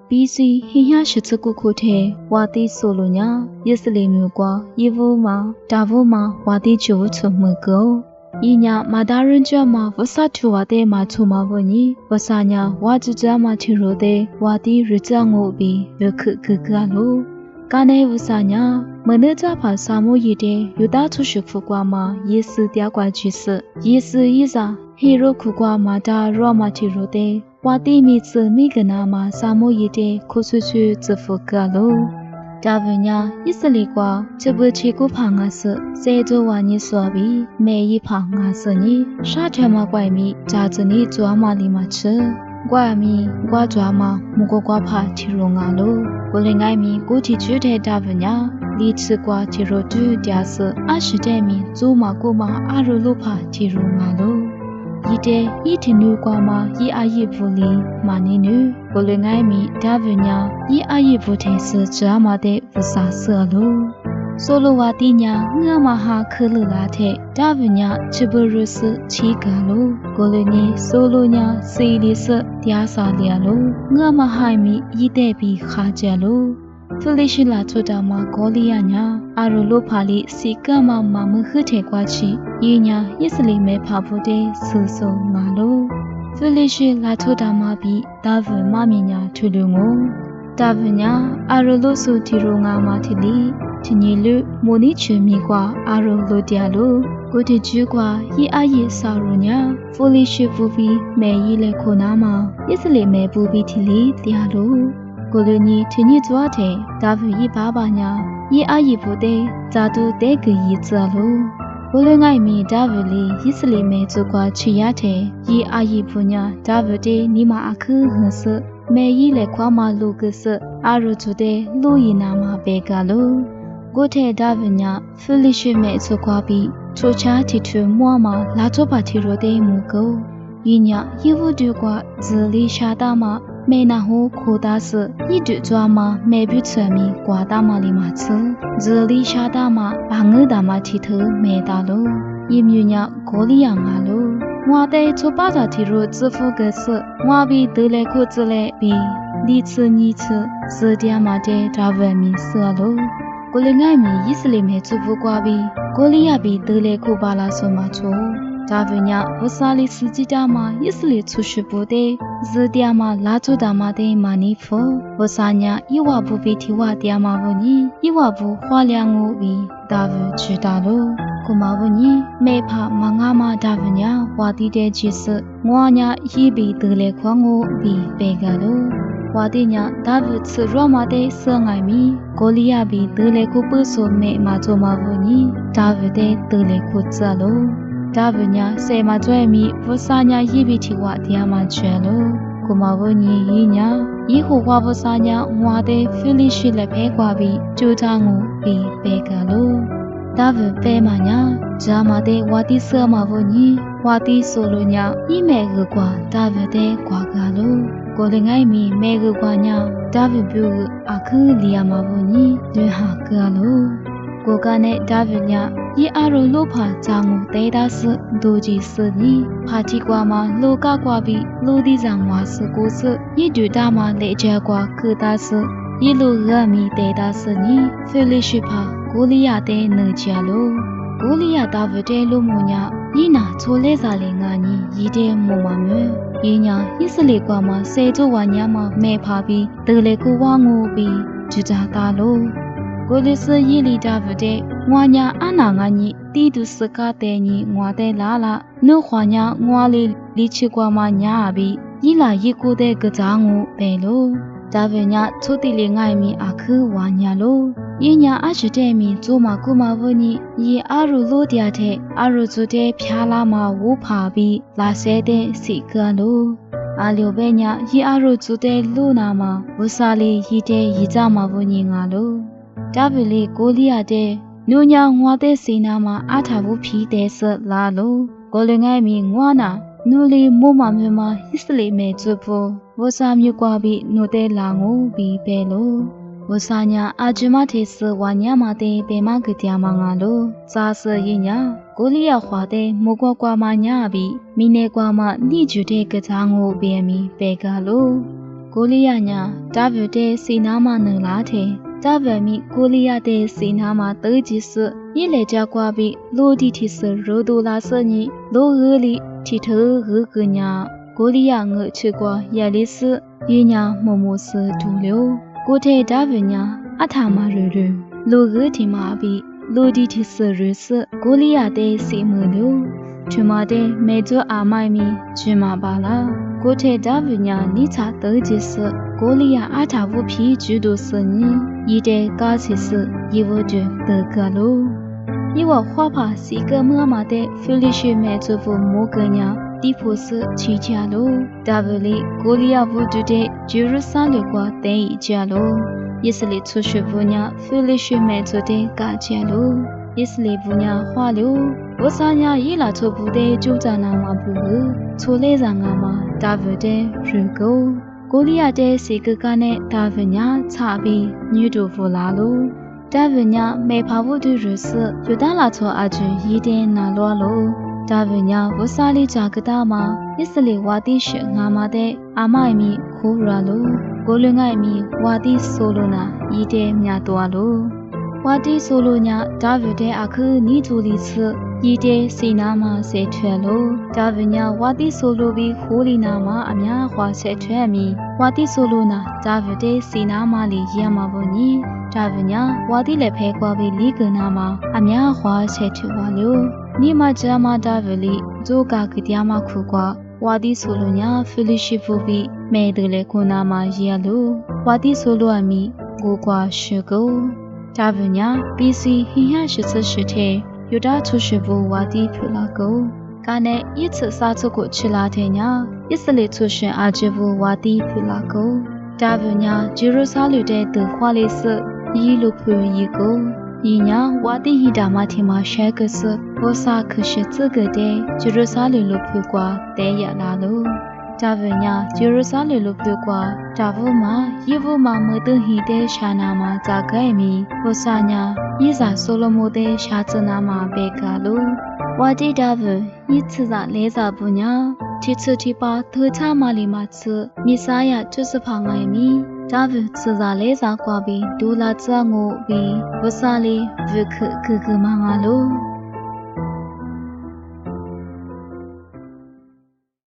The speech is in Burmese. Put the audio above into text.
BC ဟင်းရရှိစကုခုထဲဝါတိဆိုလိုညာယစ်စလီမျိုးကွာယေဘူမှာဒါဘူမှာဝါတိချိုချုံမကောဤညာမာဒါရင်ကျမှာဝဆတ်ထူဝတဲ့မှာချုံမဘနီဝဆာညာဝါကြကြမှာချီရိုတဲ့ဝါတိရကြငိုပြီးရခခကလိုကနေဝဆာညာမနကြဖာစာမိုးရည်တဲ့ယူသားချုရှုဖူကွာမှာယေစတရားကွာချီစယေစဤစာဟီရိုခုကွာမာဒါရောမချီရိုတဲ့ဝါတိမီစမိကနာမှာစာမိုးရည်တဲ့ခုဆွဆွဇဖူကလိုဒါဗညာဣစလီကွာချဘချီကိုဖာငါစစေဇဝါညစ်စောပြီးမေယီဖာငါစနီရှာထွဲမကွိုင်မီဂျာဇနီကျွာမာလီမချေကွာမီကွာကျွာမာမကောကွာဖာချီရောငါလိုကိုလင်ငိုင်းမီကိုချီချွတဲ့ဒါဗညာလီချကွာချီရိုတူတရားစအရှိတဲ့မီဇိုမာကိုမာအာရိုလိုဖာချီရောငါလိုဤတဲ့ဤထနူကွာမှာဤအာယိဘူလီမာနီနူကိုလငိုင်းမီဒါဗညာဤအာယိဘူထေစဂျာမာတဲ့ဝဆာဆာလိုဆိုလိုဝါတိညာငါမဟာခလလာတဲ့ဒါဗညာချဘရုစချီကလိုကိုလငီဆိုလိုညာစီလီစတရားစာလျာလိုငါမဟိုင်မီဤတဲ့ပြီးခါကြလိုဖလိရှိလာချွတ်တာမှာဂေါလီယာညာအာရိုလိုဖာလီစီကမမမခထဲကွာချီဤညာယစ်စလီမဲဖာဖို့တဲ့ဆူဆုံငါလိုဖလိရှိလာချွတ်တာမှာပြီးဒါဗမမညာထူလူငိုဒါဗညာအာရိုလိုဆူတီရိုငါမာတီလီချီနီလူမိုနီချွေမီကွာအာရိုလိုတျာလိုကိုတီကျူကွာဤအယေစာရိုညာဖလိရှိဖူပီမဲရီလေခိုနာမှာယစ်စလီမဲပူပီတီလီတျာလိုကိုလူနီထင်းညကျွားတဲ့ဒါဗီဘာဘာညာဤအာယီဖို့တဲ့ဇာတူတဲ့ကကြီးဇာလိုကိုလူငိုင်မီဒါဗလီယစ်စလီမဲဇကွာချီရတဲ့ဤအာယီဖို့ညာဒါဗတဲ့နီမာအခူဟဆမဲရီလေခွာမလူကဆအာရူချူတဲ့လူယီနာမှာဘေကလိုကိုတဲ့ဒါဗညာဖီလီရှိမဲဇကွာပြီးချိုချာတီထူမွားမှာလာချောပါတီရိုတဲ့မူကိုဤညာယေဝဒူကွာဇလီရှာတာမှာမေနာဟိုခိုဒါစဤတူကျွာမှာမေပြုချမီကွာတာမလီမာချဇလီရှာတာမှာဘာငឺတာမတီထမေတာလိုဤမြညာဂေါလီယာငါလိုငွာတဲ့ချိုပါတာတီရိုဇဖုကဆငွာဘီဒလေခုဇလေဘီလီချနီချဇဒီယာမာတဲ့ဒါဗမီဆလိုကိုလငိုင်မီယစ်စလီမဲချဖုကွာဘီဂေါလီယာဘီဒလေခုပါလာဆိုမာချိုဒါဗညာဝဆာလီစကြတာမှာယစ်စလီချူရှိပိုတဲ့ဇဒီယာမှာလာချူတာမှာတဲ့မာနီဖောဝဆာညာဤဝဘူပီတီဝတရားမှာဘူးညီဤဝဘူခွာလျံငိုပြီးဒါဗချူတာလိုကိုမဘူးညီမေဖမငါမဒါဗညာဝါတီတဲ့ချစ်စငွာညာဤဘီတလေခွာငိုပြီးပေကလိုဝါတိညာဒါဗချူရောမတဲ့ဆငိုင်မီဂိုလီယာဘီတလေခုပဆိုမေမာချိုမဘူးညီဒါဗတဲ့တလေခုချလိုဒါဗညာစေမကျွဲမီဝဆာညာရိပိတီဝတရားမချဲလိုကိုမဝညီရီညာဤဟိုဝဝဆာညာငွာတဲ့ဖီလီရှိလက်ဖဲကွာပြီးကြိုးချငိုပြီးပေကလိုဒါဗပဲမညာဂျာမတဲ့ဝါတိဆာမဝညီဝါတိဆိုလိုညာဤမဲကကွာဒါဗတဲ့ကွာကလိုကိုလငိုင်းမီမဲကကွာညာဒါဗပြူအခူလီယာမဝညီလွဟာကလိုကိုကနဲ့ဒါဗညာဤအာရိုလိုဖာဂျာငူတဲဒါစဒိုဂျီစနီဖာတီကွာမှာလိုကကွာပြီးလိုဒီဇံဝါစကိုစဤဒူတာမှာလေချာကွာခဒါစဤလိုရမီတဲဒါစနီဖီလီရှိဖာကိုလီယာတဲနေချာလိုကိုလီယာဒါဗတဲလိုမညာဤနာချိုလဲစာလေငါညီရီတဲမူမမဲဤညာဤစလေကွာမှာစေကျဝါညာမှာမဲဖာပြီးတလေကိုဝါငိုပြီးဂျူဂျာတာလိုကိုလီစရီလီဒါဗတဲ့ငွာညာအနာငါညီတီတူစကားတဲ့ညီငွာတဲ့လာလာနှုတ်ခွာညာငွာလေးလီချီကွာမညာပြီးဤလာရီကိုတဲ့ကစားငုပဲလို့ဒါဗညာချိုတီလီငိုင်မီအခူဝါညာလို့ဤညာအရှိတဲ့မီကျိုးမကုမဝနီဤအာရူလို့တရားတဲ့အာရူကျတဲ့ဖျားလာမဝူဖာပြီးလာဆဲတဲ့စီကလို့အာလျောပဲညာဤအာရူကျတဲ့လူနာမှာဝဆာလီရီတဲ့ရီကြမဝနီငါလို့ဒါဗလီကိုလီယာတဲ့နူညာငွာတဲ့စီနာမှာအာထာဘူးဖီတဲ့ဆလာလို့ကိုလငိုင်းမီငွာနာနူလီမိုမမြမဟစ်စလီမဲချဖို့ဝဆာမြကွာပြီးနိုတဲ့လာငိုပြီးပဲလို့ဝဆာညာအာဂျမထေဆဝါညာမတဲ့ပေမကတရားမငါလို့စာဆရညာကိုလီယာခွာတဲ့မိုကွာကွာမညာပြီးမိနေကွာမနိကျူတဲ့ကစားငိုပဲမီပဲကလို့ ကိုလီယာညာဒါဗတဲ့စီနာမနလာတဲ့ဒါဗမီကိုလီယာတဲ့စီနာမတေးကြီးစညလေကြကွာပြီးလိုဒီတီစရိုဒိုလာစညလိုဂလီတီထဂကညာကိုလီယာငချကွာရလီစရညာမမစဒူလျိုကိုတဲ့ဒါဗညာအထာမရရလိုဂတီမာပြီးလိုဒီတီစရစကိုလီယာတဲ့စီမလို့ချမတဲ့မေဇွအာမိုင်မီဂျင်မာပါလားကိုတဲ့ဒါဗညာနိချတေးကြီးစကိုလီယာအထာဘူးဖြီဂျူဒိုစညဤတဲ့ကားစီစယေဝဒတကလိုဤဝခွာဖာစီကမမတဲ့ဖိလိရှိမဲဇဖူမိုကညာတီဖိုစချီချာလိုဒါဗလီကိုလီယာဘူးဒူတဲ့ဂျေရုဆာလေကွာတဲဤချာလိုယစ်စလီချွရှဘူညာဖိလိရှိမဲဇတဲ့ကာချာလိုယစ်စလီဘူးညာခွာလိုဝဆာညာရေးလာချိုဘူးတဲ့ကျူးကြနာမှာဘူးချိုလေးစာငါမှာဒါဗတဲ့ရီကိုကိုလီယာတဲ့စီကကနဲ့ဒါဗညာချပြီးညူတိုဖိုလာလိုဒါဗညာမေဖာဖို့တူရစယူတလာချောအချူရီတဲ့နာလောလိုဒါဗညာဝဆာလီချာကတာမှာအစ္စလီဝါတိရှငါမတဲ့အမိုင်မီခိုးရလိုကိုလွင်ငိုင်မီဝါတိဆိုလိုနာရီတဲ့မြတ်တော်လိုဝါတိဆိုလိုညာဒါဗတဲ့အခုနီတူလီစရီတဲ့စီနာမှာဆေထွဲလို့ဒါဗညာဝါတိဆိုလိုပြီးခိုးလီနာမှာအများခွာဆေထွဲမီဝါတိဆိုလိုနာဒါဗတဲ့စီနာမှာလီရမှာပေါ့ညီဒါဗညာဝါတိလည်းဖဲကွာပြီးလီကနာမှာအများခွာဆေထွဲပါလို့ညီမဂျာမာဒါဗလီဂျိုကာကတရားမခုကွာဝါတိဆိုလိုညာဖိလိရှိဖူပြီးမဲတယ်လေခုနာမှာရလို့ဝါတိဆိုလိုအမီကိုကွာရှုကိုဒါဗညာ PC ဟိဟ88ထဲယူဒါချူရှိဘူဝါတီဖူလာကိုကနဲ့ရစ်စစားချုပ်ကိုချလာတဲ့ညာရစ်စလေချူရှင်အာဂျီဘူဝါတီဖူလာကိုဒါဗညာဂျေရုဆာလူတဲ့သူခွာလေးစရီလူဖူရီကိုဤညာဝါတီဟီဒါမတီမာရှဲကစဘောစာခရှိစကတဲ့ဂျေရုဆာလူလူဖူကွာတဲရလာလို့ဒါဗညာဂျေရုဆာလူလူဖူကွာဒါဘူမာယေဘူမာမတူဟီတဲ့ရှာနာမှာဇာကဲမီဘောစာညာယေစာဆိုလိုမိုတဲ့ရှာချနာမှာဘေကလိုဝါတီဒါဗဤချစာလဲစာပညာတီချတီပါထချမာလီမာချမိစားရကျွစဖာငိုင်မီဒါဗချစာလဲစာကွာပြီးဒူလာချငိုပြီးဝဆာလီဝခခကမငါလို